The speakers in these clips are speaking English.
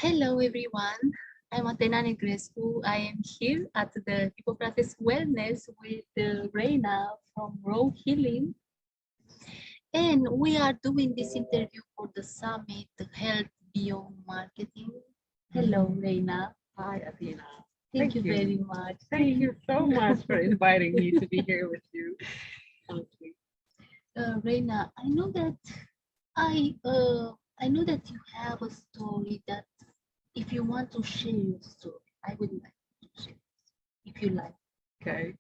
Hello everyone, I'm Atena Negrescu. I am here at the Hippocrates Wellness with Reina from Raw Healing. And we are doing this interview for the summit, the Health Beyond Marketing. Hello, Reina. Hi, Athena. Thank you very much. Thank you so much for inviting me to be here with you. Honestly. Reina, I know that you have a story that if you want to share your story, I would like to share it, if you like. Okay.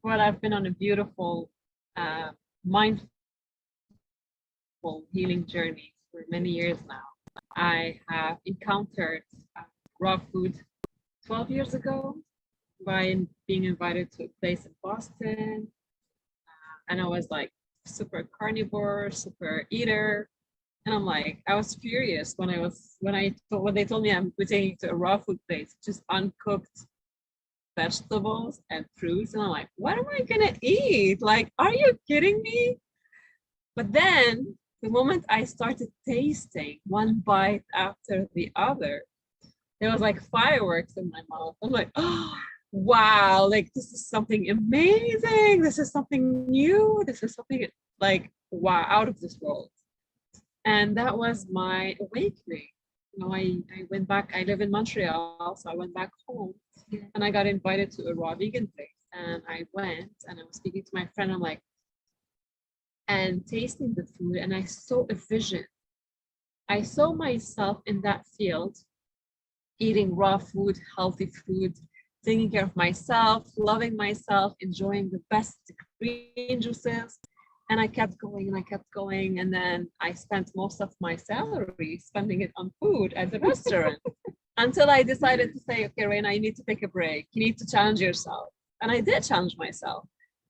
Well, I've been on a beautiful, mindful healing journey for many years now. I have encountered raw food 12 years ago by being invited to a place in Boston. And I was like super carnivore, super eater. And I'm like, I was furious when they told me I'm taking to a raw food place, just uncooked vegetables and fruits. And I'm like, what am I gonna eat? Like, are you kidding me? But then the moment I started tasting one bite after the other, there was like fireworks in my mouth. I'm like, oh wow, like this is something amazing. This is something new. This is something like wow, out of this world. And that was my awakening. I went back, I live in Montreal, so I went back home and I got invited to a raw vegan place. And I went and I was speaking to my friend, I'm like, and tasting the food, and I saw a vision. I saw myself in that field, eating raw food, healthy food, taking care of myself, loving myself, enjoying the best green juices. And I kept going and I kept going. And then I spent most of my salary spending it on food at the restaurant until I decided to say, okay, Reina, you need to take a break. You need to challenge yourself. And I did challenge myself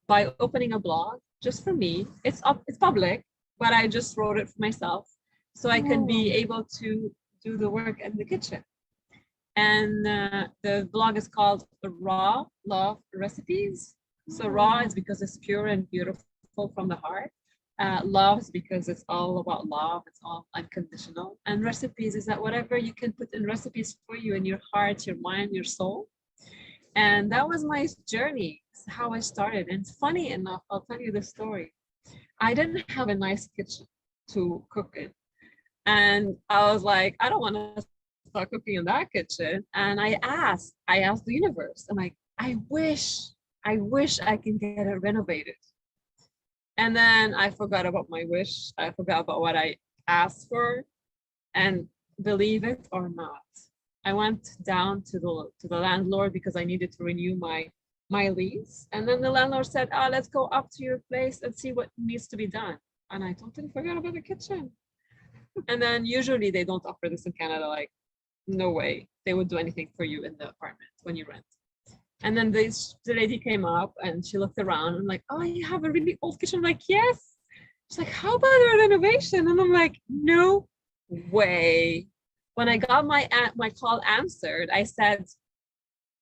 by opening a blog just for me. It's public, but I just wrote it for myself so I could be able to do the work in the kitchen. And the blog is called Raw Love Recipes. So raw is because it's pure and beautiful from the heart. Love is because it's all about love. It's all unconditional. And recipes is that whatever you can put in recipes for you in your heart, your mind, your soul. And that was my journey. It's how I started. And funny enough, I'll tell you the story. I didn't have a nice kitchen to cook in. And I was like, I don't want to start cooking in that kitchen. And I asked the universe, I'm like, I wish I can get it renovated. And then I forgot about my wish. I forgot about what I asked for. And believe it or not, I went down to the landlord because I needed to renew my lease. And then the landlord said, oh, let's go up to your place and see what needs to be done. And I totally forgot about the kitchen. And then usually they don't offer this in Canada, like no way they would do anything for you in the apartment when you rent. And then the lady came up and she looked around and like, oh, you have a really old kitchen. I'm like, yes. She's like, how about a renovation? And I'm like, no way. When I got my call answered, I said,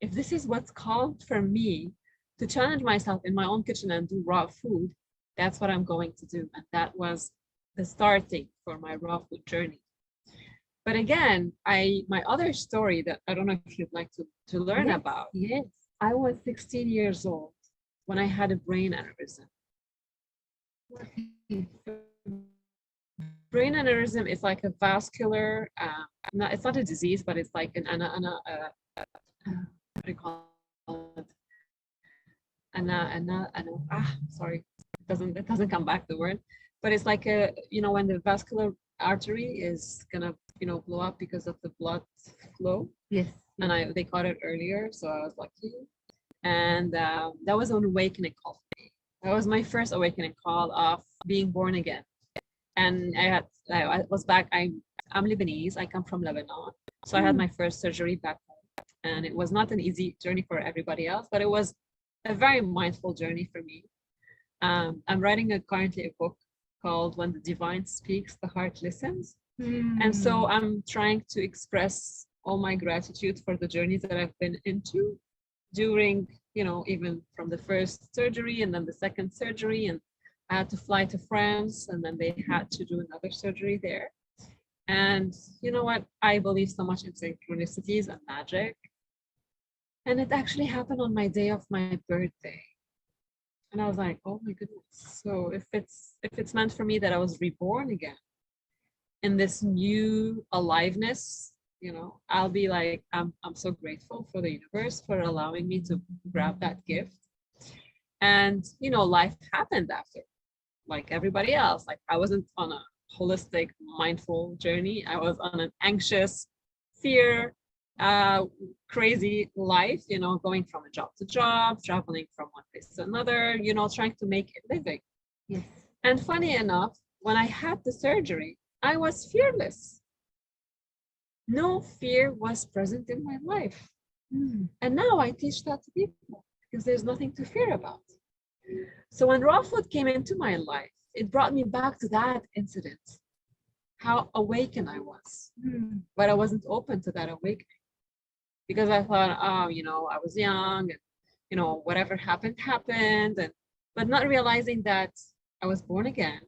if this is what's called for me to challenge myself in my own kitchen and do raw food, that's what I'm going to do. And that was the starting for my raw food journey. But again, my other story that I don't know if you'd like to learn about. Yes. I was 16 years old when I had a brain aneurysm. Brain aneurysm is like a vascular, it's not a disease, but it's like an what do you call it? Sorry, it doesn't come back the word, but it's like when the vascular artery is gonna blow up because of the blood flow. Yes. And they caught it earlier, so I was lucky. And that was an awakening call for me. That was my first awakening call of being born again. And I was back. I'm Lebanese. I come from Lebanon, so I had my first surgery back home, and it was not an easy journey for everybody else, but it was a very mindful journey for me. I'm writing currently a book called "When the Divine Speaks, the Heart Listens," and so I'm trying to express all my gratitude for the journeys that I've been into during, even from the first surgery and then the second surgery, and I had to fly to France and then they had to do another surgery there. And you know what? I believe so much in synchronicities and magic. And it actually happened on my day of my birthday. And I was like, oh my goodness. So if it's meant for me that I was reborn again in this new aliveness, I'll be like, I'm so grateful for the universe for allowing me to grab that gift. And life happened after, like everybody else. Like I wasn't on a holistic, mindful journey. I was on an anxious, fear, crazy life, going from a job to job, traveling from one place to another, trying to make a living. Yes. And funny enough, when I had the surgery, I was fearless. No fear was present in my life. And now I teach that to people because there's nothing to fear about. So when raw food came into my life, it brought me back to that incident, how awakened I was. But I wasn't open to that awakening because I thought, oh, I was young and, whatever happened, happened. But not realizing that I was born again.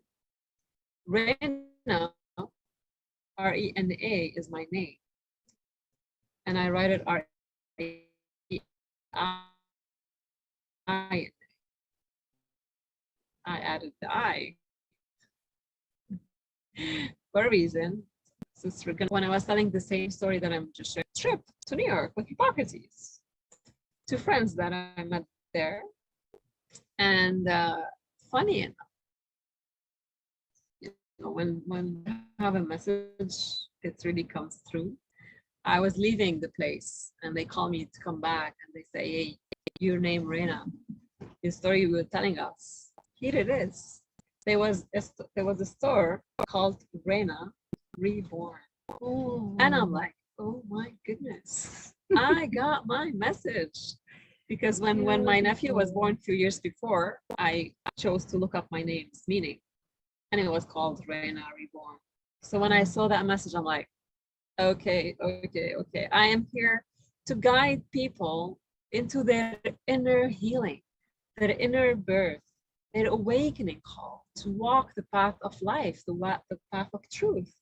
Reina, R-E-N-A, is my name. And I write it R-E-I. I added the I for a reason. When I was telling the same story that I'm just sharing, trip to New York with Hippocrates, two friends that I met there. And funny enough, when you have a message, it really comes through. I was leaving the place and they call me to come back and they say, hey, your name Reina, the story you were telling us, here it is. There was a store called Reina Reborn. Oh. And I'm like, oh my goodness, I got my message. Because when my nephew was born 2 years before, I chose to look up my name's meaning. And it was called Reina Reborn. So when I saw that message, I'm like, okay. I am here to guide people into their inner healing, their inner birth, their awakening call to walk the path of life, the path of truth,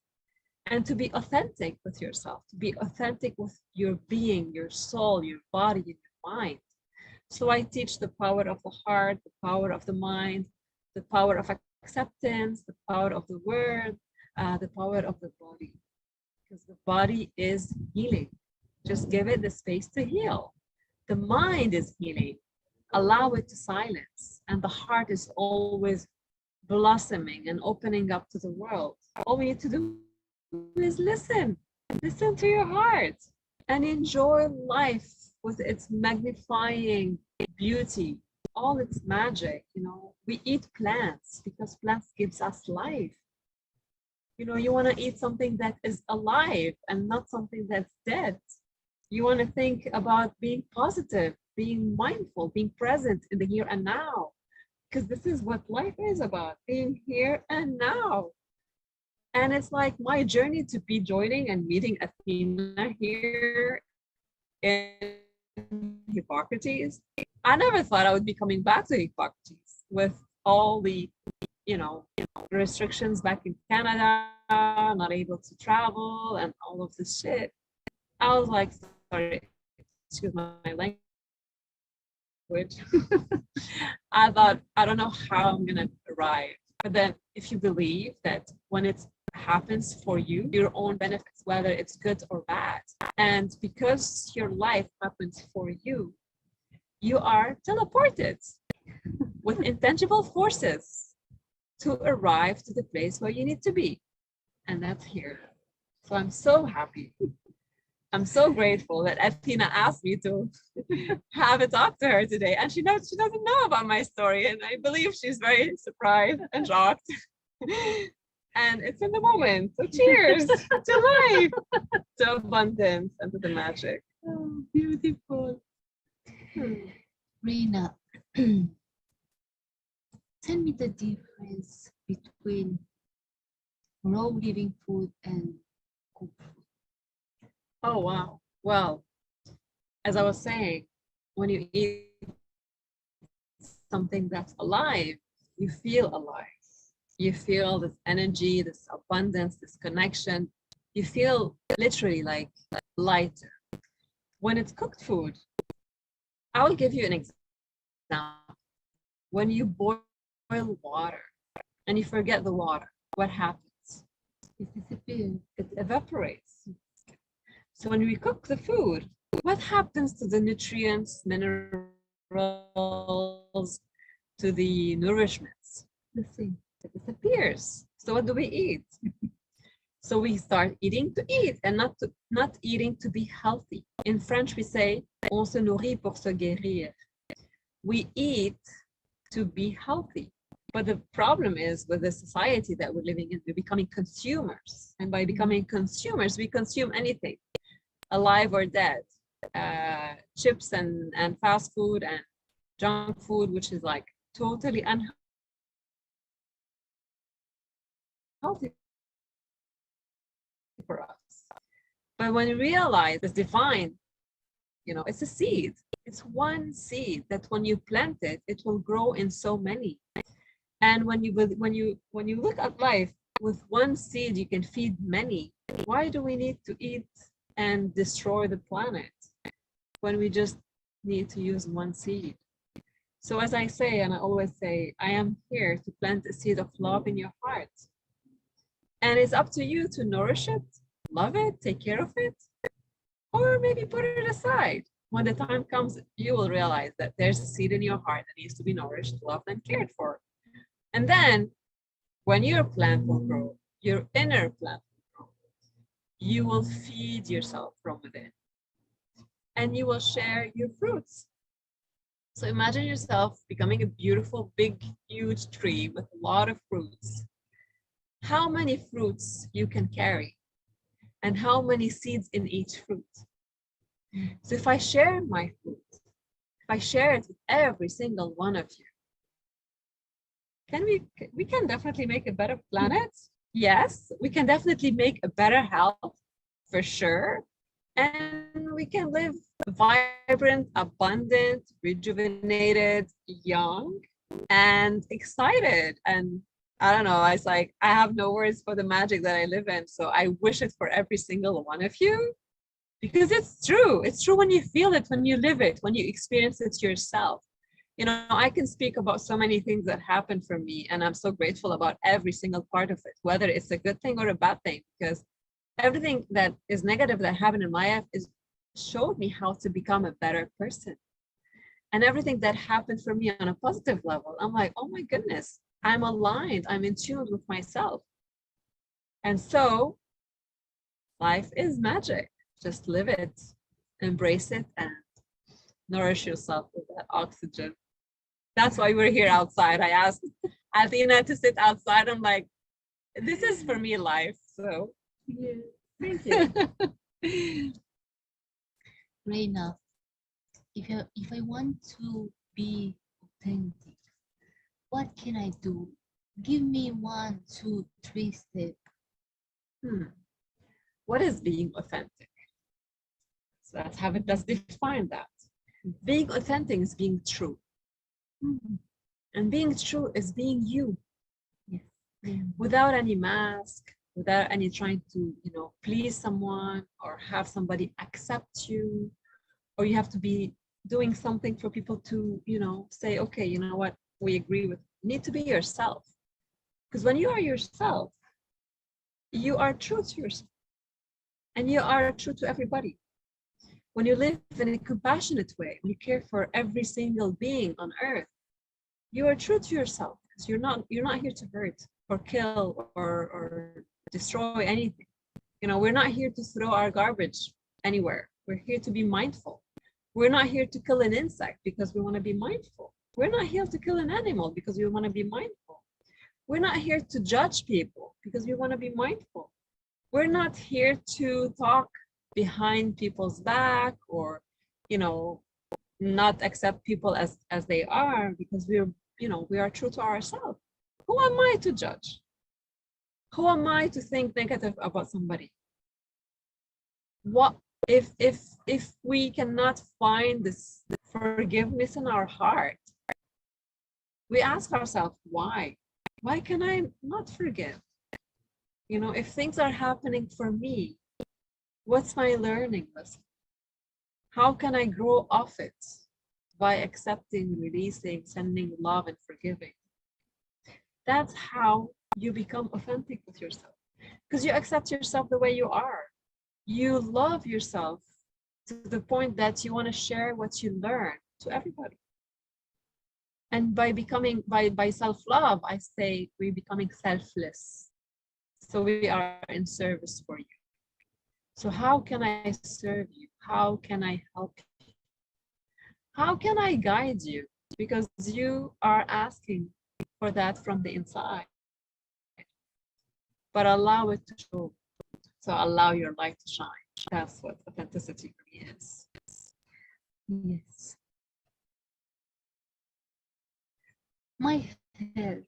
and to be authentic with yourself, to be authentic with your being, your soul, your body, and your mind. So I teach the power of the heart, the power of the mind, the power of acceptance, the power of the word, the power of the body. Because the body is healing. Just give it the space to heal. The mind is healing. Allow it to silence. And the heart is always blossoming and opening up to the world. All we need to do is listen. Listen to your heart and enjoy life with its magnifying beauty, all its magic. We eat plants because plants gives us life. You want to eat something that is alive and not something that's dead. You want to think about being positive, being mindful, being present in the here and now, because this is what life is about, being here and now. And it's like my journey to be joining and meeting Atena here in Hippocrates. I never thought I would be coming back to Hippocrates with all the, restrictions back in Canada, not able to travel and all of this shit. I was like, sorry, excuse my language. I thought, I don't know how I'm gonna arrive. But then if you believe that when it happens for you, your own benefits, whether it's good or bad, and because your life happens for you, you are teleported with intangible forces to arrive to the place where you need to be. And that's here. So I'm so happy. I'm so grateful that Atena asked me to have a talk to her today. And she doesn't know about my story. And I believe she's very surprised and shocked. And it's in the moment. So cheers to life, to abundance, and to the magic. Oh, beautiful. Reina, tell me the difference between raw living food and cooked food. Oh, wow. Well, as I was saying, when you eat something that's alive, you feel alive. You feel this energy, this abundance, this connection. You feel literally like lighter. When it's cooked food, I will give you an example. When you boil water and you forget the water, what happens? It disappears. It evaporates. So when we cook the food, what happens to the nutrients, minerals, to the nourishments? The same. It disappears. So what do we eat? So we start eating to eat and not eating to be healthy. In French, we say, on se nourrit pour se guérir. We eat to be healthy. But the problem is with the society that we're living in, we're becoming consumers. And by becoming consumers, we consume anything, alive or dead. Chips and fast food and junk food, which is like totally unhealthy for us. But when you realize it's divine, it's a seed. It's one seed that when you plant it, it will grow in so many. And when you look at life, with one seed you can feed many. Why do we need to eat and destroy the planet when we just need to use one seed? So as I say, and I always say, I am here to plant a seed of love in your heart. And it's up to you to nourish it, love it, take care of it, or maybe put it aside. When the time comes, you will realize that there's a seed in your heart that needs to be nourished, loved, and cared for. And then when your plant will grow, your inner plant will grow, you will feed yourself from within and you will share your fruits. So imagine yourself becoming a beautiful, big, huge tree with a lot of fruits. How many fruits you can carry and how many seeds in each fruit. So if I share my fruit, if I share it with every single one of you, we can definitely make a better planet. Yes, we can definitely make a better health for sure. And we can live vibrant, abundant, rejuvenated, young, and excited. And I don't know, it's like, I have no words for the magic that I live in. So I wish it for every single one of you, because it's true. It's true when you feel it, when you live it, when you experience it yourself. I can speak about so many things that happened for me, and I'm so grateful about every single part of it, whether it's a good thing or a bad thing, because everything that is negative that happened in my life showed me how to become a better person. And everything that happened for me on a positive level, I'm like, oh my goodness, I'm aligned, I'm in tune with myself. And so life is magic. Just live it, embrace it, and nourish yourself with that oxygen. That's why we're here outside. I asked Athena to sit outside. I'm like, this is for me life. So Yeah. thank you. Reina, if I want to be authentic, what can I do? Give me 1, 2, 3 steps. What is being authentic? So let's define that. Being authentic is being true. And being true is being you. Yes. Without any mask, without any trying to, please someone or have somebody accept you, or you have to be doing something for people to, say, okay, you know what, we agree with. You need to be yourself. Because when you are yourself, you are true to yourself. And you are true to everybody. When you live in a compassionate way, when you care for every single being on earth, you are true to yourself. Because you're not here to hurt or kill or destroy anything. We're not here to throw our garbage anywhere. We're here to be mindful. We're not here to kill an insect because we want to be mindful. We're not here to kill an animal because we want to be mindful. We're not here to judge people because we want to be mindful. We're not here to talk behind people's back or, not accept people as they are, because we are true to ourselves. Who am I to judge? Who am I to think negative about somebody? What if we cannot find this forgiveness in our heart? We ask ourselves, why can I not forgive? You know, if things are happening for me, what's my learning lesson? How can I grow off it by accepting, releasing, sending love and forgiving? That's how you become authentic with yourself, because you accept yourself the way you are. You love yourself to the point that you want to share what you learn to everybody. And by becoming, by self-love, I say we're becoming selfless. So we are in service for you. So how can I serve you? How can I help you? How can I guide you? Because you are asking for that from the inside. But allow it to show. So allow your light to shine. That's what authenticity for me is. Yes. My health,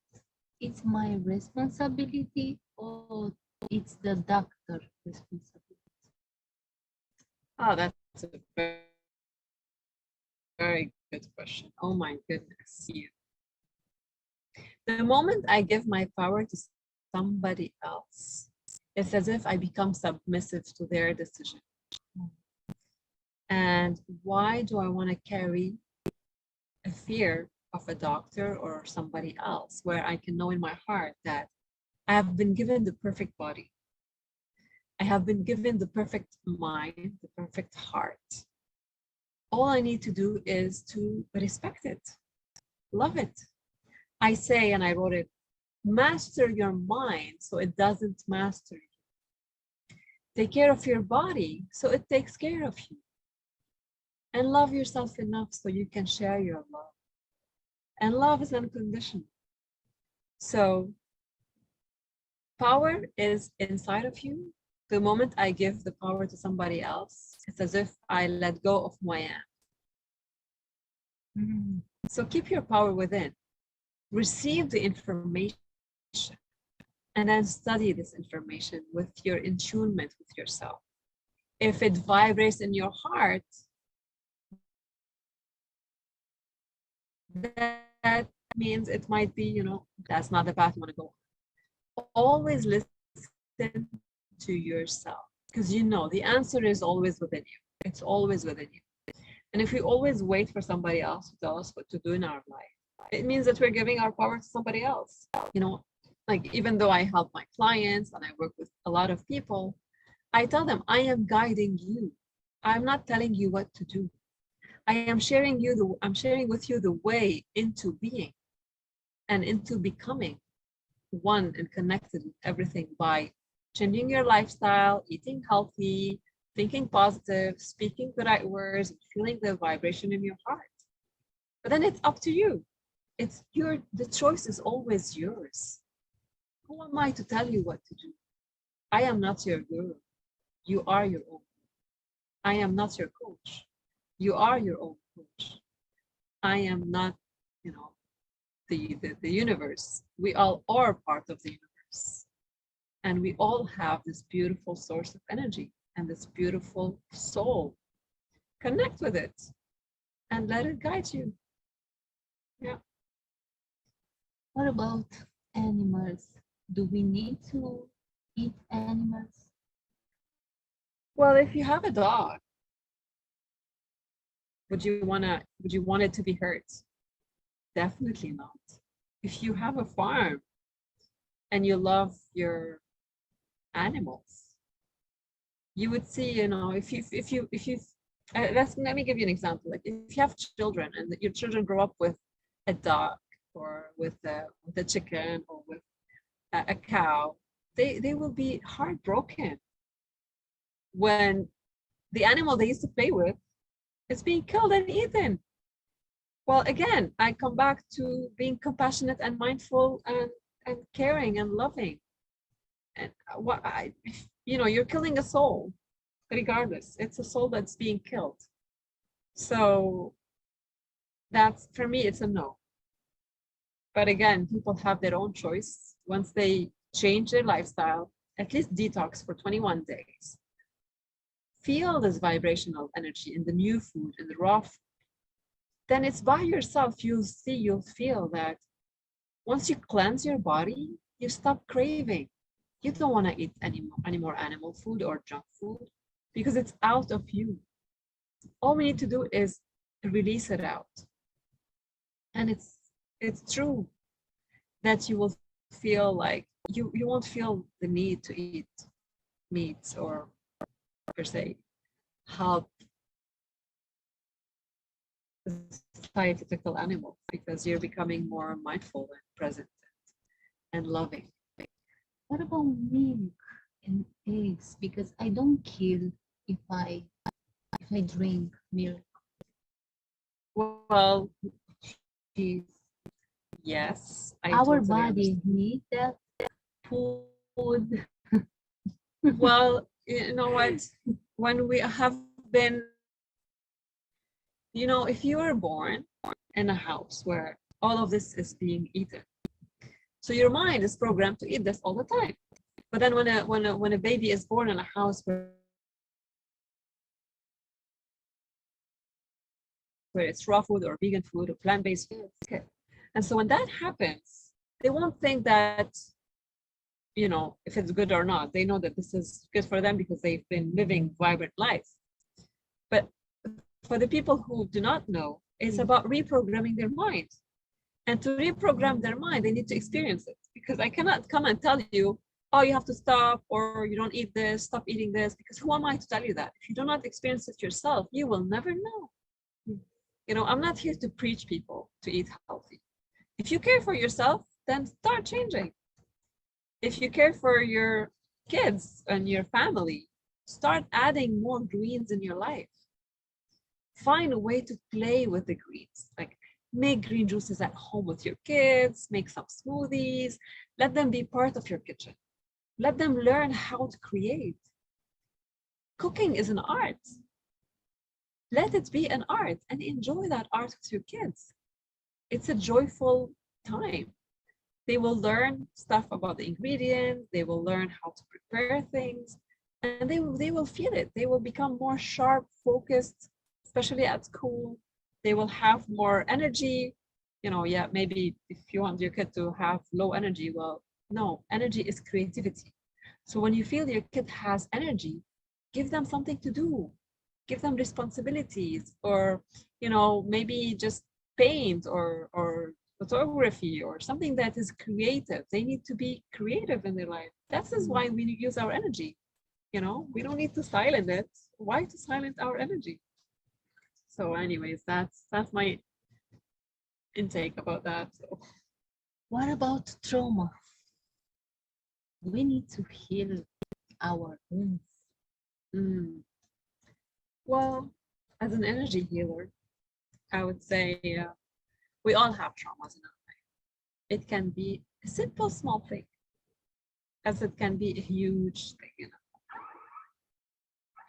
it's my responsibility or it's the doctor responsibility? Oh, that's a very good question. Oh my goodness. You. The moment I give my power to somebody else, it's as if I become submissive to their decision. And why do I want to carry a fear of a doctor or somebody else where I can know in my heart that I have been given the perfect body? I have been given the perfect mind, the perfect heart. All I need to do is to respect it, love it. I say, and I wrote it, master your mind so it doesn't master you. Take care of your body so it takes care of you. And love yourself enough so you can share your love. And love is unconditional. So power is inside of you. The moment I give the power to somebody else, it's as if I let go of who I am. So keep your power within. Receive the information and then study this information with your attunement with yourself. If it vibrates in your heart, that means it might be, that's not the path you want to go. Always listen to yourself, because the answer is always within you. It's always within you. And if we always wait for somebody else to tell us what to do in our life, it means that we're giving our power to somebody else. Like, even though I help my clients and I work with a lot of people, I tell them, I am guiding you. I'm not telling you what to do. I'm sharing with you the way into being and into becoming one and connected with everything by changing your lifestyle, eating healthy, thinking positive, speaking the right words, and feeling the vibration in your heart. But then it's up to you. The choice is always yours. Who am I to tell you what to do? I am not your guru. You are your own. I am not your coach. You are your own coach. I am not, the universe. We all are part of the universe. And we all have this beautiful source of energy and this beautiful soul. Connect with it and let it guide you. Yeah. What about animals? Do we need to eat animals? Well, if you have a dog, would you want it to be hurt? Definitely not. If you have a farm and you love your animals, you would see, let me give you an example. Like, if you have children and your children grow up with a dog or with a chicken or with a cow, they will be heartbroken when the animal they used to play with is being killed and eaten. Well, again, I come back to being compassionate and mindful and caring and loving. And you're killing a soul, regardless. It's a soul that's being killed. So that's, for me, it's a no. But again, people have their own choice. Once they change their lifestyle, at least detox for 21 days, feel this vibrational energy in the new food, in the raw food, then it's by yourself. You'll feel that once you cleanse your body, you stop craving. you don't want to eat any more animal food or junk food because it's out of you. All we need to do is release it out. And it's true that you will feel like you won't feel the need to eat meats or per se help societal animals because you're becoming more mindful and present and loving. What about milk and eggs? Because I don't kill if I drink milk. Well, cheese, yes, I Our totally body understand. needs that food. Well, you know what? When we have been, if you were born in a house where all of this is being eaten, so your mind is programmed to eat this all the time. But then when a baby is born in a house where it's raw food or vegan food or plant-based food, okay. And so when that happens, they won't think that, if it's good or not. They know that this is good for them because they've been living vibrant life. But for the people who do not know, it's about reprogramming their mind. And to reprogram their mind, they need to experience it. Because I cannot come and tell you, oh, you have to stop, or you don't eat this, stop eating this, because who am I to tell you that? If you do not experience it yourself, you will never know. I'm not here to preach people to eat healthy. If you care for yourself, then start changing. If you care for your kids and your family, start adding more greens in your life. Find a way to play with the greens, like make green juices at home with your kids, make some smoothies, let them be part of your kitchen. Let them learn how to create. Cooking is an art. Let it be an art and enjoy that art with your kids. It's a joyful time. They will learn stuff about the ingredients, they will learn how to prepare things, and they will feel it. They will become more sharp, focused, especially at school. They will have more energy. Yeah, maybe if you want your kid to have low energy, well, no, energy is creativity. So when you feel your kid has energy, give them something to do. Give them responsibilities, or maybe just paint or photography or something that is creative. They need to be creative in their life. That is why we use our energy. We don't need to silence it. Why to silence our energy? So anyways, that's my intake about that. So. What about trauma? We need to heal our wounds. Well, as an energy healer, I would say we all have traumas in our life. It can be a simple, small thing, as it can be a huge thing.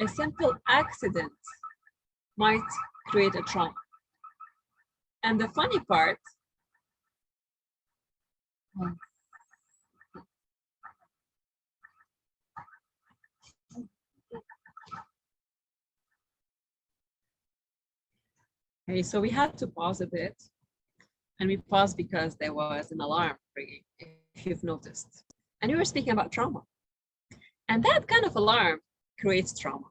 A simple accident might create a trauma. And the funny part, okay, so we had to pause a bit, and we paused because there was an alarm ringing, if you've noticed. And we were speaking about trauma. And that kind of alarm creates trauma,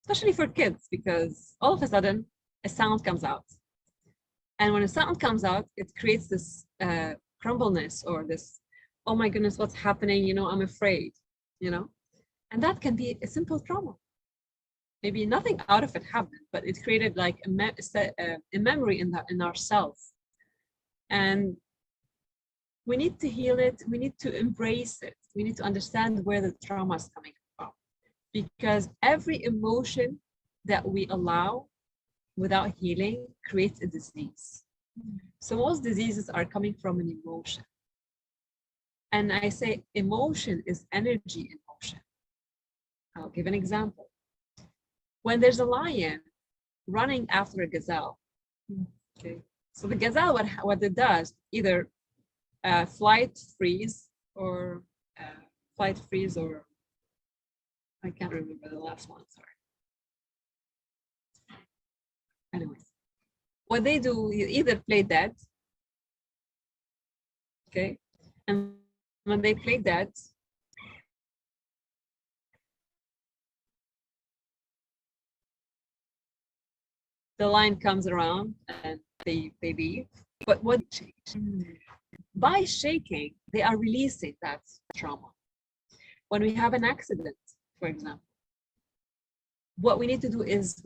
especially for kids, because all of a sudden a sound comes out. And when a sound comes out, it creates this crumbleness or this, oh my goodness, what's happening? I'm afraid, and that can be a simple trauma. Maybe nothing out of it happened, but it created like a memory in ourselves. And we need to heal it. We need to embrace it. We need to understand where the trauma is coming from, because every emotion that we allow without healing creates a disease. So most diseases are coming from an emotion. And I say emotion is energy in motion. I'll give an example. When there's a lion running after a gazelle, okay, so the gazelle, what it does, either flight freeze or I can't remember the last one, sorry. Anyways, what they do, you either play dead, okay, and when they play dead, the line comes around and they leave. But what change? By shaking, they are releasing that trauma. When we have an accident, for example, what we need to do is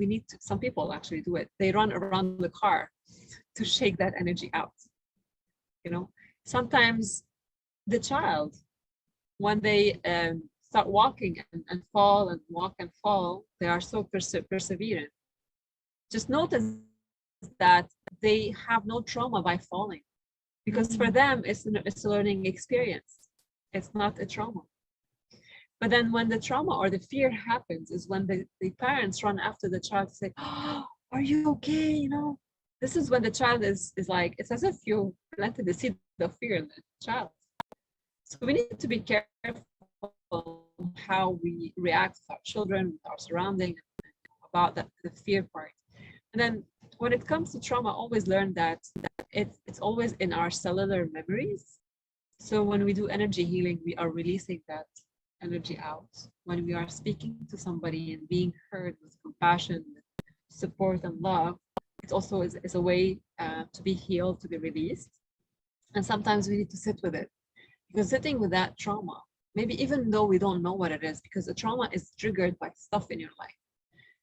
some people actually do it. They run around the car to shake that energy out. You know, sometimes the child, when they start walking and fall and walk and fall, they are so perseverant. Just notice that they have no trauma by falling, because for them it's a learning experience. It's not a trauma. But then when the trauma or the fear happens is when the parents run after the child to say, oh, are you okay? You know, this is when the child is like, it's as if you planted the seed of fear in the child. So we need to be careful how we react with our children, with our surrounding, about the fear part. And then when it comes to trauma, always learn that it's always in our cellular memories. So when we do energy healing, we are releasing that energy out. When we are speaking to somebody and being heard with compassion, with support and love, it also is a way to be healed, to be released. And sometimes we need to sit with it, because sitting with that trauma, maybe even though we don't know what it is, because the trauma is triggered by stuff in your life.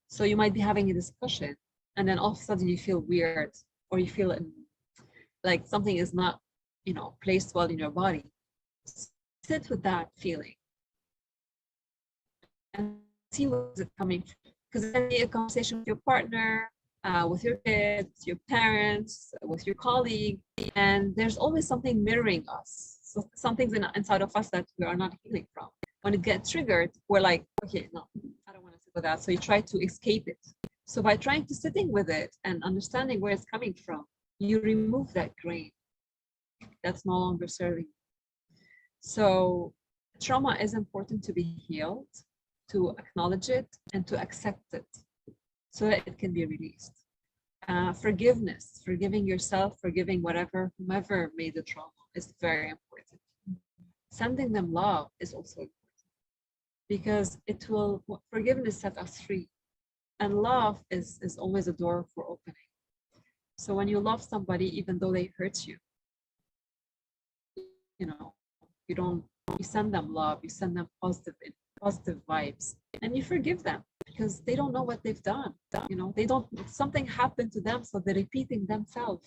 So you might be having a discussion and then all of a sudden you feel weird, or you feel like something is not, placed well in your body. Sit with that feeling and see where is it coming from. Because then a conversation with your partner, with your kids, your parents, with your colleague, and there's always something mirroring us. So something's inside of us that we are not healing from. When it gets triggered, we're like, okay, no, I don't want to sit with that. So you try to escape it. So by trying to sitting with it and understanding where it's coming from, you remove that grain that's no longer serving. So trauma is important to be healed, to acknowledge it, and to accept it so that it can be released. Forgiveness, forgiving yourself, forgiving whomever made the trauma is very important. Sending them love is also important, because forgiveness set us free. And love is always a door for opening. So when you love somebody, even though they hurt you, you send them love, you send them positive vibes, and you forgive them, because they don't know what they've done. Something happened to them, so they're repeating themselves.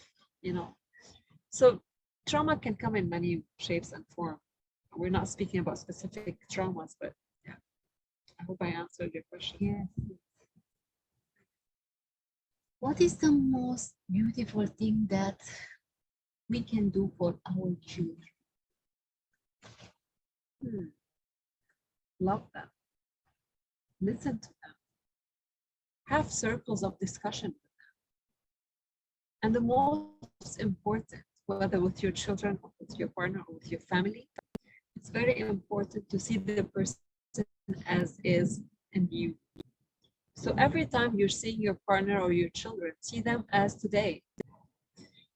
So trauma can come in many shapes and forms. We're not speaking about specific traumas, but yeah, I hope I answered your question. Yes. What is the most beautiful thing that we can do for our children? Love them. Listen to them. Have circles of discussion with them. And the most important, whether with your children or with your partner or with your family, it's very important to see the person as is and you. So every time you're seeing your partner or your children, see them as today.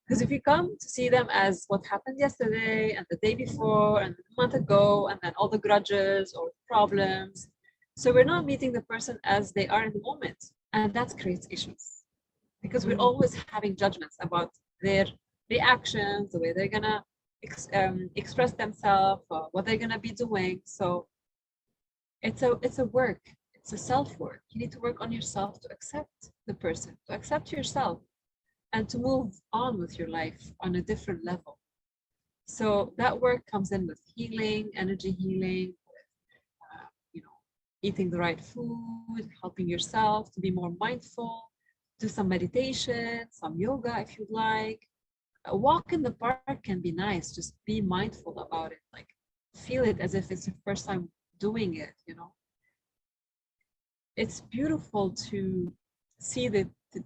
Because if you come to see them as what happened yesterday and the day before and a month ago, and then all the grudges or problems, so we're not meeting the person as they are in the moment. And that creates issues, because we're always having judgments about their reactions, the way they're gonna express themselves, what they're gonna be doing. So it's a work. It's a self-work. You need to work on yourself to accept the person, to accept yourself, and to move on with your life on a different level. So that work comes in with healing, energy healing, eating the right food, helping yourself to be more mindful, do some meditation, some yoga if you'd like. A walk in the park can be nice. Just be mindful about it. Like, feel it as if it's your first time doing it, It's beautiful to see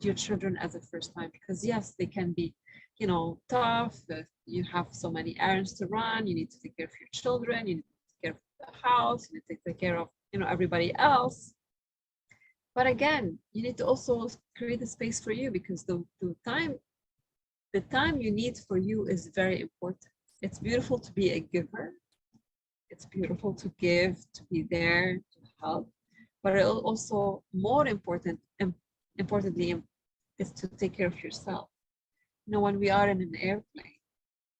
your children as a first time, because yes, they can be, tough. You have so many errands to run. You need to take care of your children. You need to take care of the house. You need to take care of, everybody else. But again, you need to also create a space for you, because the time you need for you is very important. It's beautiful to be a giver. It's beautiful to give, to be there, to help. But also more importantly, is to take care of yourself. You know, when we are in an airplane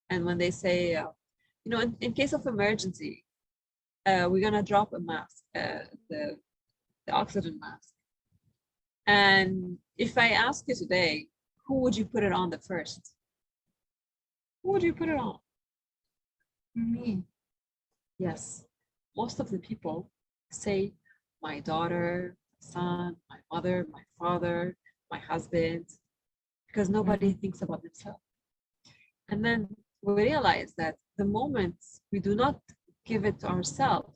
and when they say, you know, in case of emergency, we're gonna drop a mask, the oxygen mask. And if I ask you today, who would you put it on the first? Who would you put it on? Me. Yes, most of the people say my daughter, my son, my mother, my father, my husband, because nobody thinks about themselves. And then we realize that the moment we do not give it to ourselves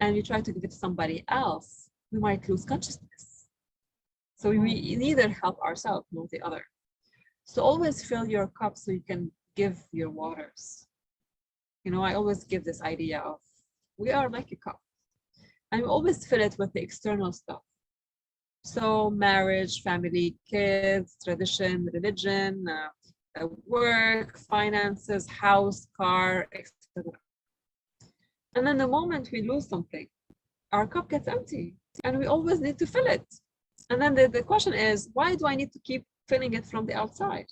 and we try to give it to somebody else, we might lose consciousness. So we neither help ourselves nor the other. So always fill your cup so you can give your waters. You know, I always give this idea of we are like a cup, and we always fill it with the external stuff. So marriage, family, kids, tradition, religion, work, finances, house, car, etc. And then the moment we lose something, our cup gets empty, and we always need to fill it. And then the question is, why do I need to keep filling it from the outside?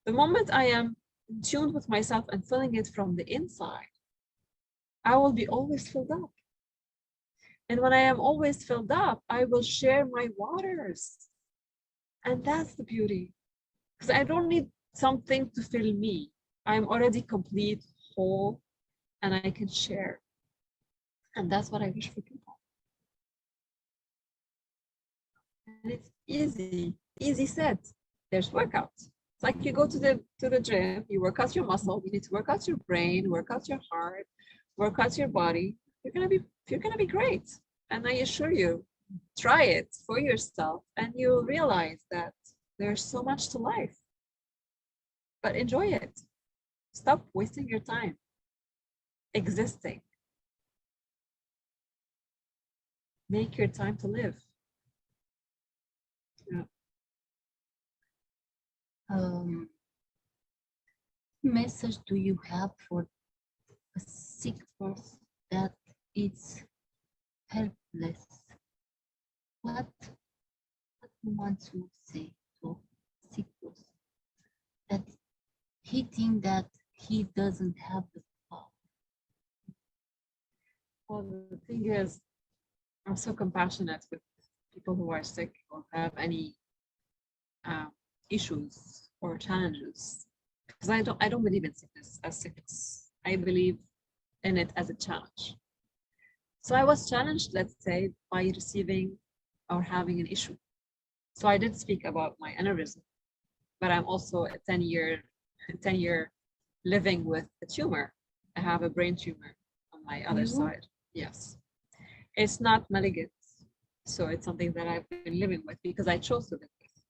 The moment I am in tune with myself and filling it from the inside, I will be always filled up. And when I am always filled up, I will share my waters. And that's the beauty. Because I don't need something to fill me. I'm already complete, whole, and I can share. And that's what I wish for people. And it's easy said. There's workouts. It's like you go to the gym, you work out your muscle, you need to work out your brain, work out your heart, work out your body. You're gonna be great. And I assure you, try it for yourself and you'll realize that there's so much to life. But enjoy it. Stop wasting your time existing. Make your time to live. Yeah. Message do you have for a sick person that it's helpless? What you want to say to a sick person that he thinks that he doesn't have the power? Well, the thing is, I'm so compassionate with people who are sick or have any issues or challenges, because I don't believe in sickness as sickness. I believe in it as a challenge. So I was challenged, let's say, by receiving or having an issue. So I did speak about my aneurysm, but I'm also a 10-year living with a tumor. I have a brain tumor on my other side. Yes. It's not malignant. So it's something that I've been living with because I chose to live with.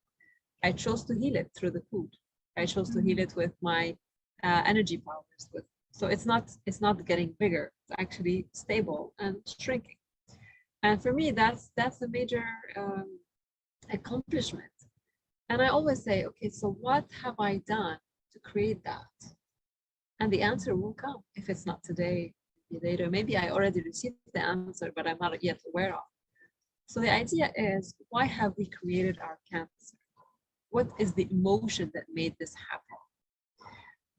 I chose to heal it through the food. I chose to heal it with my energy powers. So it's not getting bigger. It's actually stable and shrinking. And for me, that's a major accomplishment. And I always say, okay, so what have I done to create that? And the answer will come. If it's not today, maybe later. Maybe I already received the answer, but I'm not yet aware of. So the idea is, why have we created our cancer? What is the emotion that made this happen?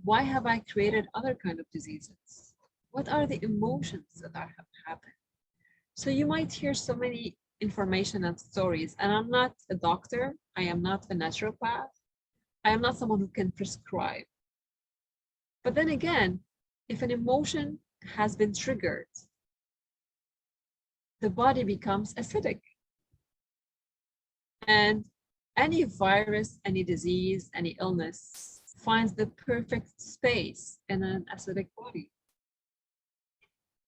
Why have I created other kind of diseases? What are the emotions that have happened? So you might hear so many information and stories, and I'm not a doctor. I am not a naturopath. I am not someone who can prescribe. But then again, if an emotion has been triggered, the body becomes acidic. And any virus, any disease, any illness finds the perfect space in an acidic body.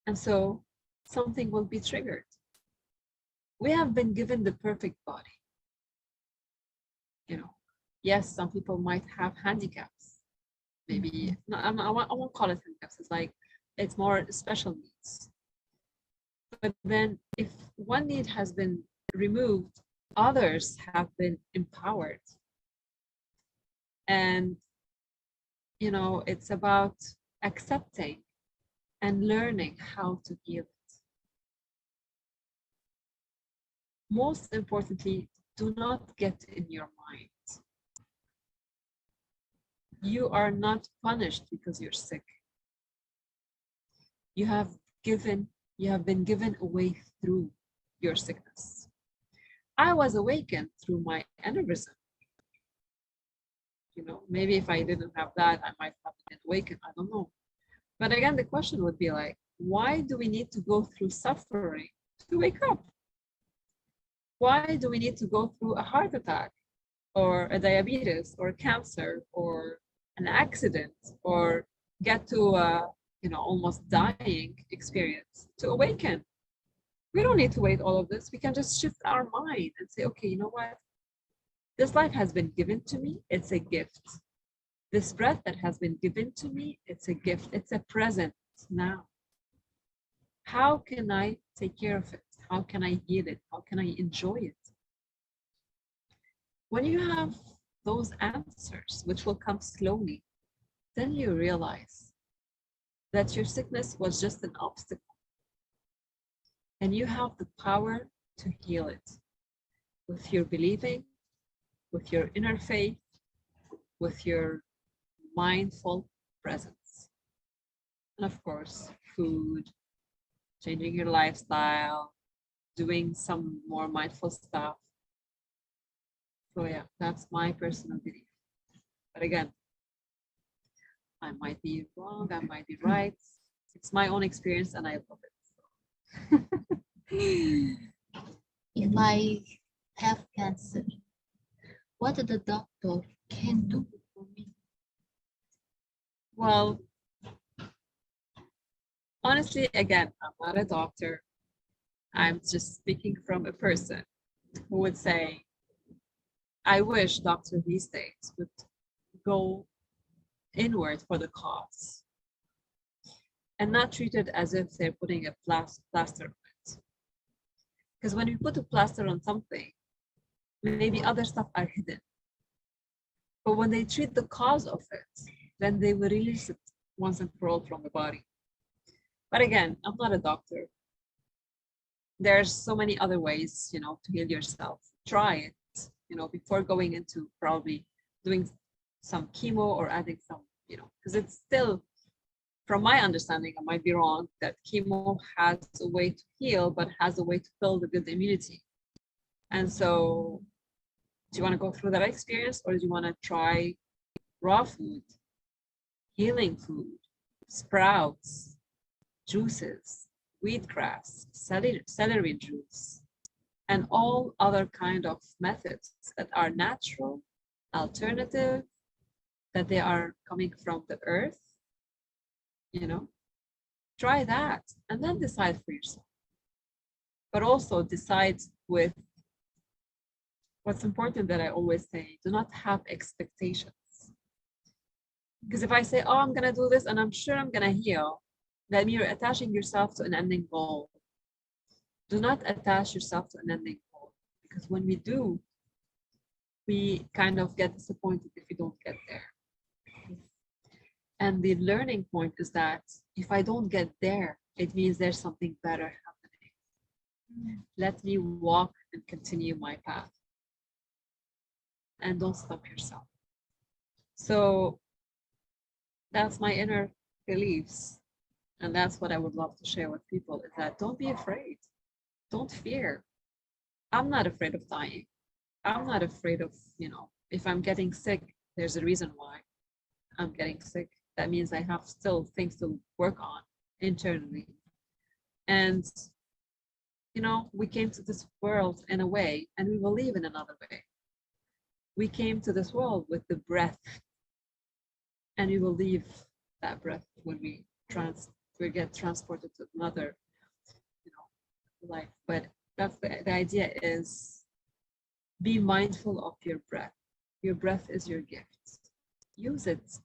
And so something will be triggered. We have been given the perfect body. You know, yes, some people might have handicaps. Maybe, no, I won't call it handicaps. It's like, it's more special needs. But then if one need has been removed, others have been empowered. And, you know, it's about accepting and learning how to heal it. Most importantly, do not get in your mind. You are not punished because you're sick. You have been given a way through your sickness. I was awakened through my aneurysm. Maybe if I didn't have that, I might have been awakened. I don't know. But again, the question would be like, why do we need to go through suffering to wake up? Why do we need to go through a heart attack or a diabetes or cancer or an accident or get to a almost dying experience to awaken? We don't need to wait all of this. We can just shift our mind and say, okay, you know what? This life has been given to me. It's a gift. This breath that has been given to me, it's a gift. It's a present now. How can I take care of it? How can I heal it? How can I enjoy it? When you have those answers, which will come slowly, then you realize that your sickness was just an obstacle. And you have the power to heal it with your believing, with your inner faith, with your mindful presence. And of course, food, changing your lifestyle, doing some more mindful stuff. So yeah, that's my personal belief. But again, I might be wrong, I might be right. It's my own experience and I love it. If I have cancer, what the doctor can do for me? Well, honestly, again, I'm not a doctor. I'm just speaking from a person who would say, I wish doctors these days would go inward for the cause and not treat it as if they're putting a plaster on it. Because when you put a plaster on something, maybe other stuff are hidden. But when they treat the cause of it, then they will release it once and for all from the body. But again, I'm not a doctor. There's so many other ways, to heal yourself. Try it, before going into probably doing some chemo or adding some, because it's still, from my understanding, I might be wrong, that chemo has a way to heal, but has a way to build a good immunity. And so, do you want to go through that experience, or do you want to try raw food, healing food, sprouts, juices, wheatgrass, celery juice, and all other kind of methods that are natural, alternative, that they are coming from the earth, try that and then decide for yourself. But also decide with what's important that I always say, do not have expectations. Because if I say, oh, I'm going to do this and I'm sure I'm going to heal, then you're attaching yourself to an ending goal. Do not attach yourself to an ending goal, because when we do, we kind of get disappointed if we don't get there. And the learning point is that if I don't get there, it means there's something better happening. Let me walk and continue my path. And don't stop yourself. So that's my inner beliefs. And that's what I would love to share with people, is that don't be afraid. Don't fear. I'm not afraid of dying. I'm not afraid of, if I'm getting sick, there's a reason why I'm getting sick. That means I have still things to work on internally. And, we came to this world in a way, and we will leave in another way. We came to this world with the breath, and we will leave that breath when we get transported to another, life. But that's the idea is, be mindful of your breath. Your breath is your gift. Use it,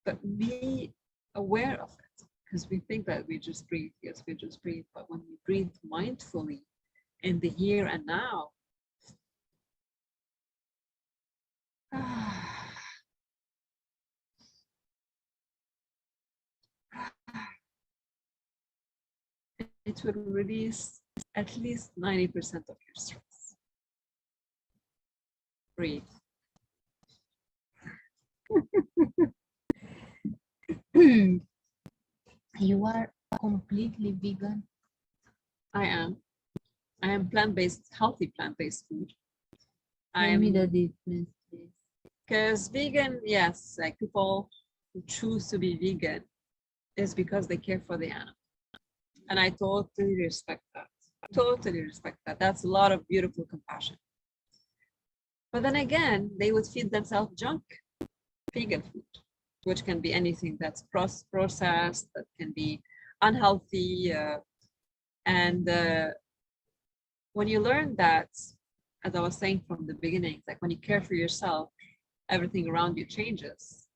but be aware of it, because we think that we just breathe. Yes, we just breathe. But when we breathe mindfully in the here and now, it will release at least 90% of your stress. breathe. You are completely vegan. I am. I am plant-based, healthy plant-based food. Tell me the difference, please. Because vegan, yes, like people who choose to be vegan is because they care for the animal. And I totally respect that. Totally respect that. That's a lot of beautiful compassion. But then again, they would feed themselves junk, vegan food, which can be anything that's processed, that can be unhealthy. And when you learn that, as I was saying from the beginning, like when you care for yourself, everything around you changes.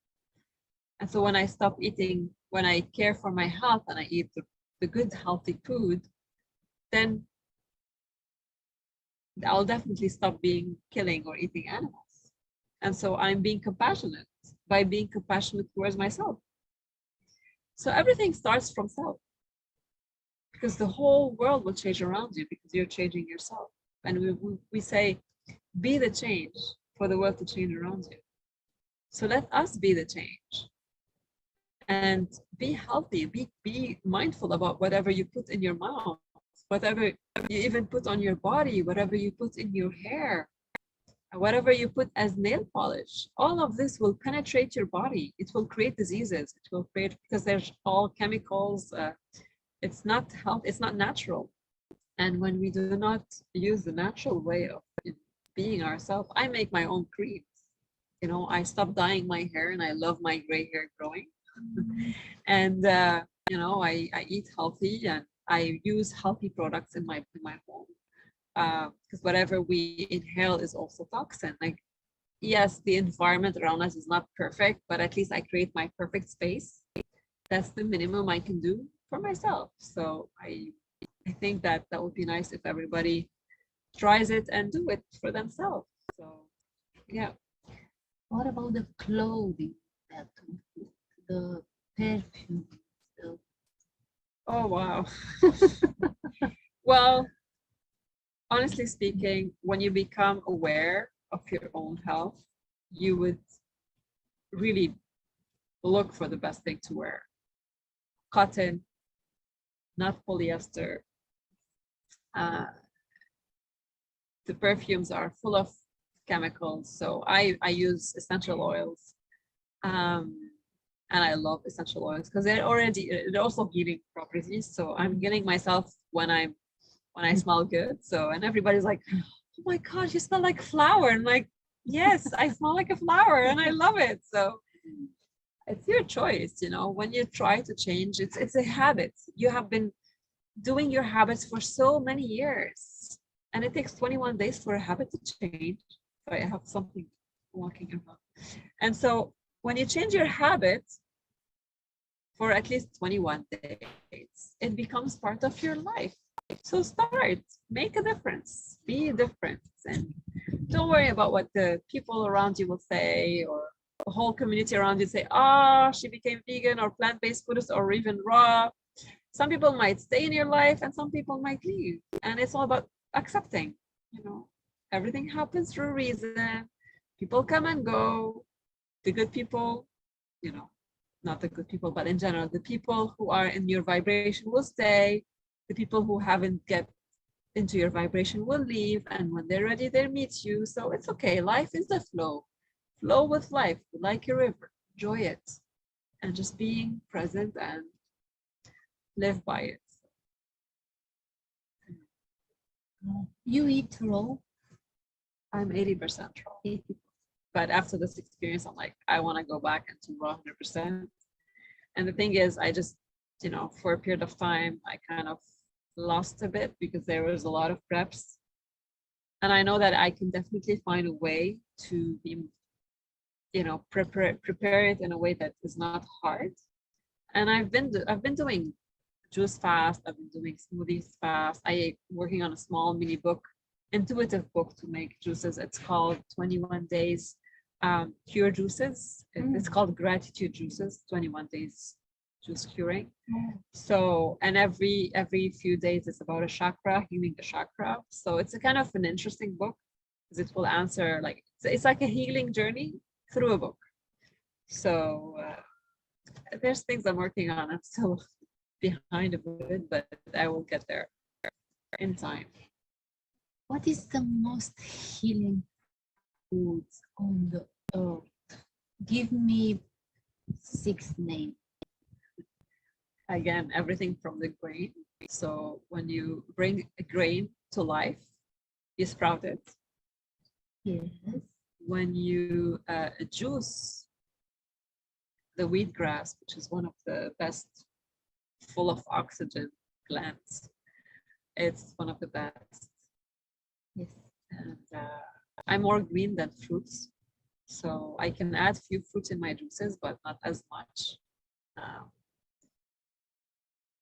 And so when I stop eating, when I care for my health and I eat the good, healthy food, then I'll definitely stop killing or eating animals. And so I'm being compassionate by being compassionate towards myself. So everything starts from self, because the whole world will change around you because you're changing yourself. And we say, be the change for the world to change around you. So let us be the change. And be healthy, be mindful about whatever you put in your mouth, whatever you even put on your body, whatever you put in your hair, whatever you put as nail polish. All of this will penetrate your body. It will create diseases. It will create, because there's all chemicals. It's not health. It's not natural. And when we do not use the natural way of being ourselves, I make my own creams. You know, I stopped dyeing my hair, and I love my gray hair growing. And you know, I eat healthy, and I use healthy products in my home, because whatever we inhale is also toxin. Like, yes, the environment around us is not perfect, but at least I create my perfect space. That's the minimum I can do for myself. So I think that would be nice if everybody tries it and do it for themselves. So yeah. What about the clothing that we put, the perfume? Oh wow. Well, honestly speaking, when you become aware of your own health, you would really look for the best thing to wear. Cotton, not polyester. The perfumes are full of chemicals, so I use essential oils, and I love essential oils because they're also healing properties. So I'm getting myself when I smell good. So, and everybody's like, oh my God, you smell like flower. And I'm like, yes, I smell like a flower and I love it. So it's your choice, you know, when you try to change, it's a habit. You have been doing your habits for so many years, and it takes 21 days for a habit to change. So I have something walking around. And so when you change your habits for at least 21 days, it becomes part of your life. So start, make a difference, be different, and don't worry about what the people around you will say, or the whole community around you say, ah, she became vegan or plant-based Buddhist or even raw. Some people might stay in your life and some people might leave. And it's all about accepting, you know, everything happens for a reason. People come and go. The good people, you know, not the good people, but in general, the people who are in your vibration will stay. The people who haven't get into your vibration will leave. And when they're ready, they'll meet you. So it's okay. Life is the flow. Flow with life, like a river. Enjoy it. And just being present and live by it. You eat raw? I'm 80% raw. 80%. But after this experience, I'm like, I want to go back into raw 100%. And the thing is, I just, you know, for a period of time, I kind of lost a bit because there was a lot of preps. And I know that I can definitely find a way to be, you know, prepare it in a way that is not hard. And I've been doing juice fast. I've been doing smoothies fast. I'm working on a small mini book, intuitive book to make juices. It's called 21 Days Cure Juices. It's called Gratitude Juices, 21 Days Juice Curing. So, and every few days it's about a chakra, healing the chakra. So it's a kind of an interesting book. because it will answer, like, it's like a healing journey through a book. So there's things I'm working on. I'm still behind a bit, but I will get there in time. What is the most healing foods on the earth? Give me 6 names. Again, everything from the grain. So when you bring a grain to life, you sprout it. Yes. When you juice the wheatgrass, which is one of the best, full of oxygen plants, it's one of the best. Yes. And I'm more green than fruits, so I can add few fruits in my juices, but not as much.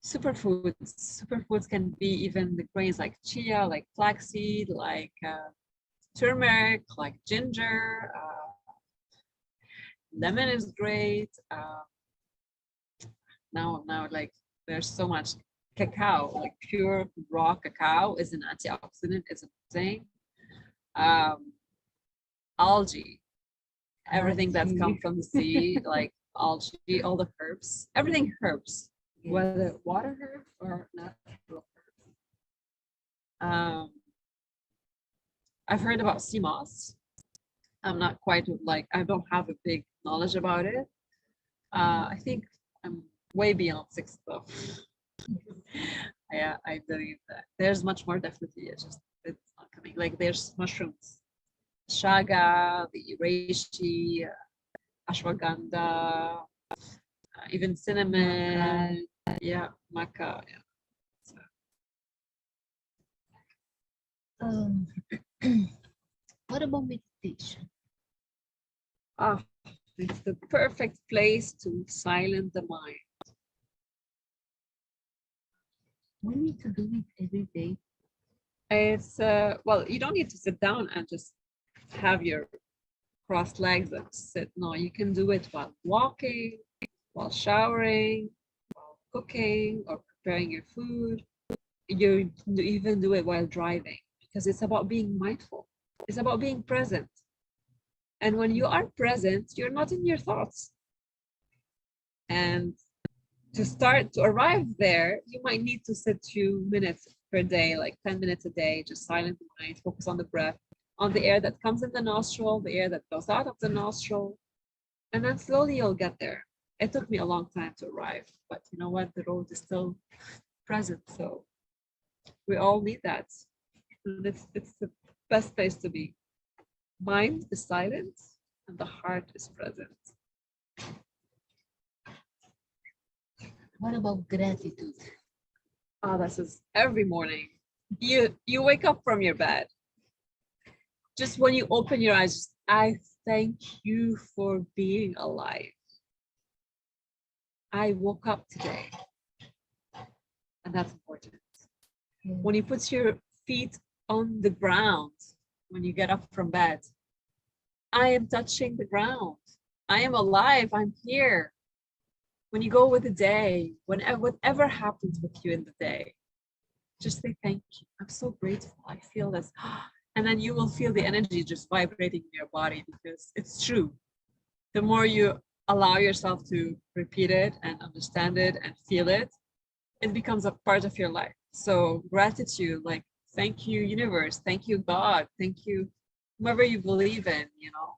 Superfoods can be even the grains like chia, like flaxseed, like turmeric, like ginger. Lemon is great. Now, like, there's so much cacao, like pure raw cacao is an antioxidant, is amazing. Algae, everything that's come from the sea, like algae, all the herbs, everything herbs, whether water herbs or natural herbs. I've heard about sea moss. I'm not quite like, I don't have a big knowledge about it. I think I'm way beyond 6 though. Yeah, I believe that there's much more, definitely. It's not coming. Like, there's mushrooms, shaga, the reishi, ashwagandha, even cinnamon, yeah, maca. Yeah. What about meditation? It's the perfect place to silence the mind. We need to do it every day. It's well, you don't need to sit down and just have your crossed legs and sit. No, you can do it while walking, while showering, while cooking or preparing your food. You even do it while driving, because it's about being mindful. It's about being present. And when you are present, you're not in your thoughts. And to arrive there, you might need to sit 2 minutes per day, like 10 minutes a day, just silent the mind, focus on the breath, on the air that comes in the nostril, the air that goes out of the nostril. And then slowly you'll get there. It took me a long time to arrive, but you know what? The road is still present. So we all need that. And it's the best place to be. Mind is silent and the heart is present. What about gratitude? Oh, this is every morning. You wake up from your bed. Just when you open your eyes, I thank you for being alive. I woke up today. And that's important. When you put your feet on the ground, when you get up from bed, I am touching the ground. I am alive. I'm here. When you go with the day, whatever happens with you in the day, just say thank you. I'm so grateful. I feel this. And then you will feel the energy just vibrating in your body, because it's true. The more you allow yourself to repeat it and understand it and feel it, it becomes a part of your life. So gratitude, like, thank you, universe. Thank you, God. Thank you, whoever you believe in, you know.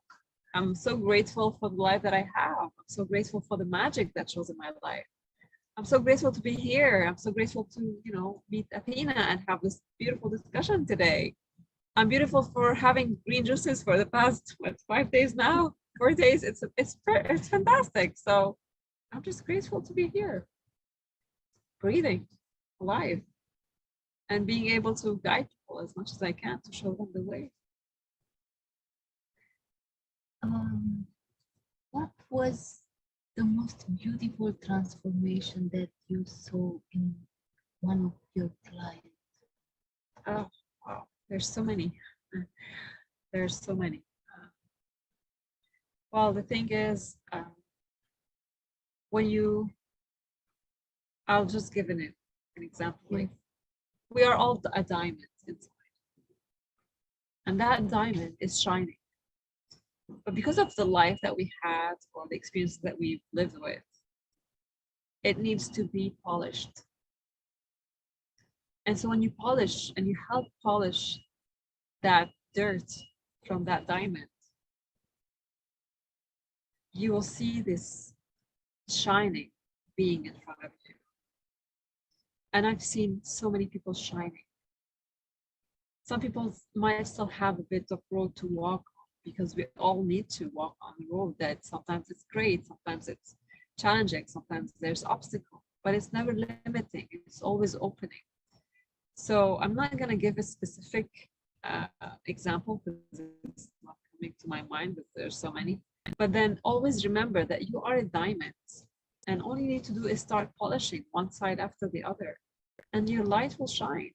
I'm so grateful for the life that I have. I'm so grateful for the magic that shows in my life. I'm so grateful to be here. I'm so grateful to, you know, meet Athena and have this beautiful discussion today. I'm beautiful for having green juices for the past 5 days now, 4 days. It's fantastic. So I'm just grateful to be here, breathing, alive, and being able to guide people as much as I can to show them the way. What was the most beautiful transformation that you saw in one of your clients? Oh, wow. There's so many. There's so many. Well, the thing is, I'll just give an example. Like, we are all a diamond inside. and that diamond is shining. But because of the life that we had or the experiences that we've lived with, it needs to be polished. And so when you polish and you help polish that dirt from that diamond, you will see this shining being in front of you. And I've seen so many people shining. Some people might still have a bit of road to walk on, because we all need to walk on the road that sometimes it's great, sometimes it's challenging, sometimes there's obstacle, but it's never limiting, it's always opening. So I'm not going to give a specific example because it's not coming to my mind, but there's so many. But then always remember that you are a diamond, and all you need to do is start polishing one side after the other, and your light will shine.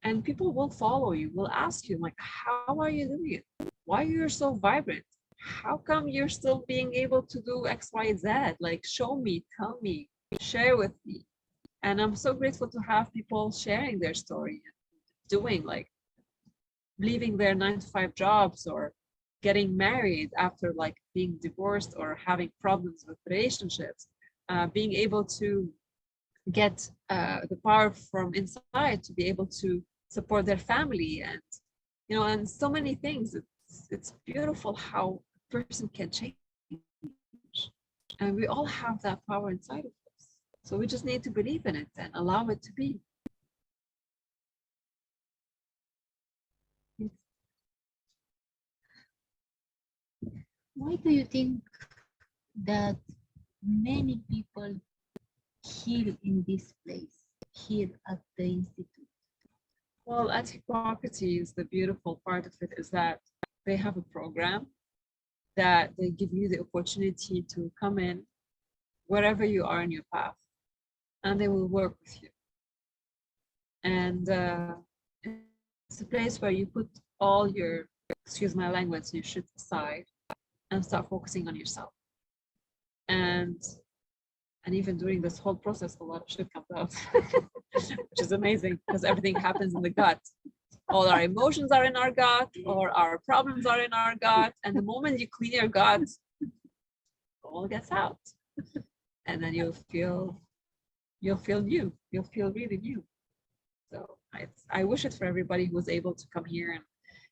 And people will follow you, will ask you, like, how are you doing it? Why you're so vibrant? How come you're still being able to do X, Y, Z? Like, show me, tell me, share with me. And I'm so grateful to have people sharing their story, doing, like, leaving their 9-to-5 jobs or getting married after like being divorced or having problems with relationships, being able to get the power from inside to be able to support their family, and and so many things. It's beautiful how a person can change, and we all have that power inside of us, so we just need to believe in it and allow it to be. Why do you think that many people heal in this place, here at the Institute? Well, at Hippocrates, the beautiful part of it is that they have a program that they give you the opportunity to come in wherever you are in your path, and they will work with you. And it's a place where you put all your, excuse my language, your shit aside and start focusing on yourself. And even during this whole process, a lot of shit comes out, which is amazing because everything happens in the gut. All our emotions are in our gut, or our problems are in our gut. And the moment you clean your gut, all gets out. And then you'll feel new. You'll feel really new. So I wish it for everybody who was able to come here, and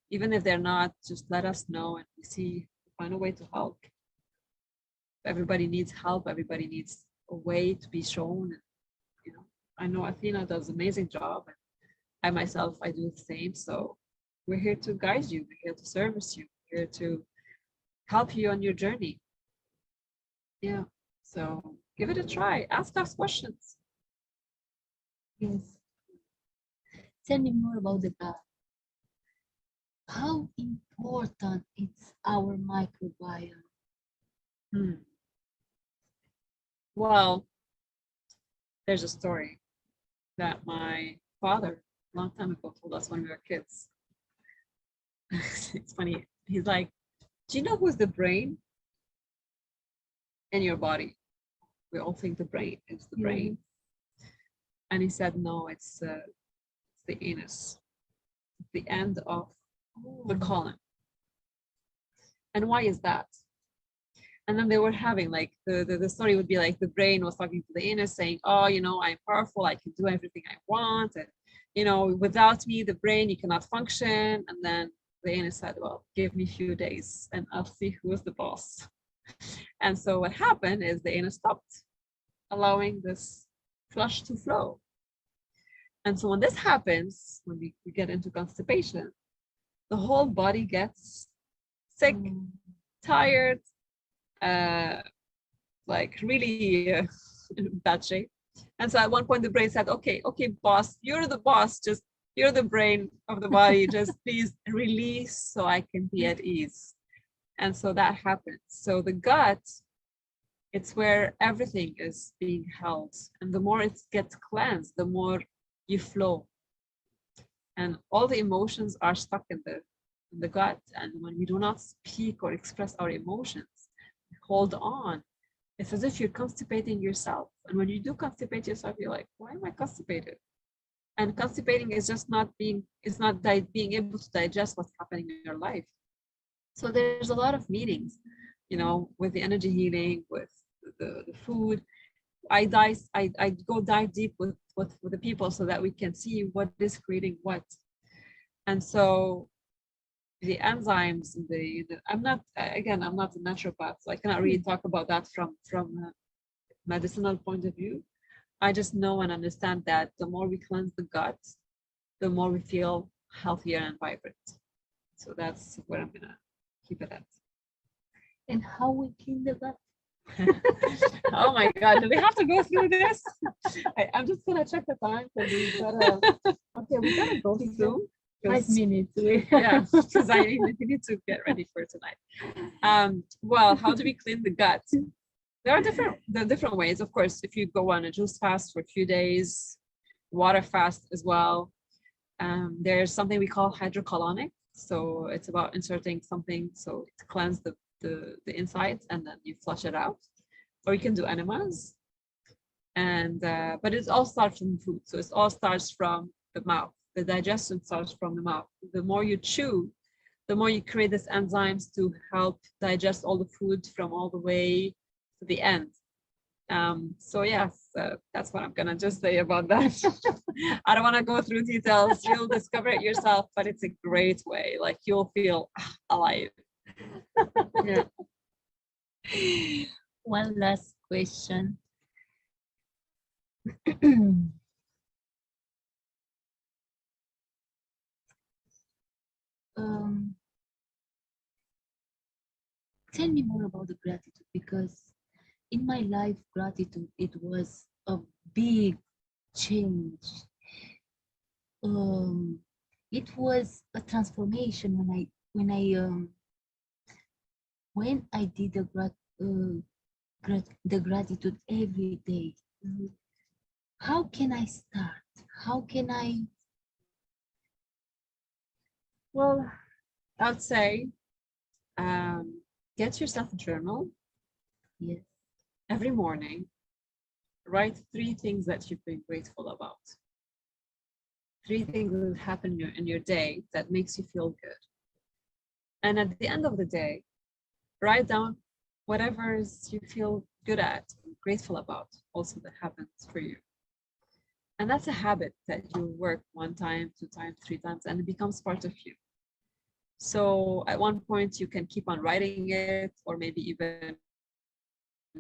even if they're not, just let us know and we see, find a way to help. Everybody needs help. Everybody needs a way to be shown. I know Atena does an amazing job, and I myself, I do the same. So we're here to guide you. We're here to service you. We're here to help you on your journey. Yeah. So give it a try. Ask us questions. Yes. Tell me more about the gut. How important is our microbiome? Well, there's a story that my father, a long time ago, told us when we were kids. It's funny. He's like, do you know who's the brain in your body? We all think the brain is the brain. And he said, no, it's the anus, the end of the colon. And why is that? And then they were having like the story would be like the brain was talking to the anus saying, oh, I'm powerful, I can do everything I want, and without me, the brain, you cannot function. And then the anus said, well, give me a few days and I'll see who is the boss. And so what happened is the anus stopped allowing this flush to flow. And so when this happens, when we get into constipation, the whole body gets sick, tired, like really in bad shape. And so at one point the brain said, okay, boss, you're the boss, just you're the brain of the body, just please release so I can be at ease. And so that happens. So the gut, it's where everything is being held, and the more it gets cleansed, the more you flow, and all the emotions are stuck in the gut. And when we do not speak or express our emotions, hold on, it's as if you're constipating yourself. And when you do constipate yourself, you're like, why am I constipated? And constipating is just not being able to digest what's happening in your life. So there's a lot of meetings, with the energy healing, with the food. I go dive deep with the people so that we can see what is creating what. And so the enzymes, I'm not a naturopath, so I cannot really talk about that from a medicinal point of view. I just know and understand that the more we cleanse the gut, the more we feel healthier and vibrant. So that's where I'm gonna keep it at. And how we clean the gut? Oh my God, do we have to go through this? I'm just gonna check the time because we gotta go through. 5 minutes. Yeah, because I need to get ready for tonight. Well, how do we clean the gut? There are different ways. Of course, if you go on a juice fast for a few days, water fast as well. There's something we call hydrocolonic. So it's about inserting something so to cleanse the insides and then you flush it out. Or you can do enemas. And but it all starts from food. So it all starts from the mouth. The digestion starts from the mouth. The more you chew, the more you create these enzymes to help digest all the food from all the way to the end. So yes, that's what I'm gonna just say about that. I don't want to go through details. You'll discover it yourself, but it's a great way. Like you'll feel alive. Yeah. One last question. Tell me more about the gratitude, because in my life, gratitude, it was a big change. It was a transformation when I did the gratitude every day. How can I start? How can I? Well, I'd say get yourself a journal. Yes. Every morning. Write 3 things that you've been grateful about. 3 things that happen in your day that makes you feel good. And at the end of the day, write down whatever you feel good at, grateful about, also that happens for you. And that's a habit that you work 1 time, 2 times, 3 times, and it becomes part of you. So at one point you can keep on writing it, or maybe even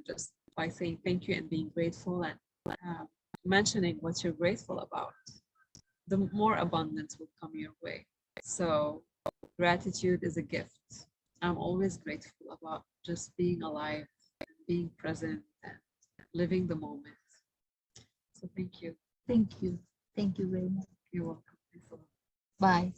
just by saying thank you and being grateful and mentioning what you're grateful about, the more abundance will come your way. So gratitude is a gift. I'm always grateful about just being alive, being present, and living the moment. So thank you. Thank you. Thank you very much. You're welcome. Bye.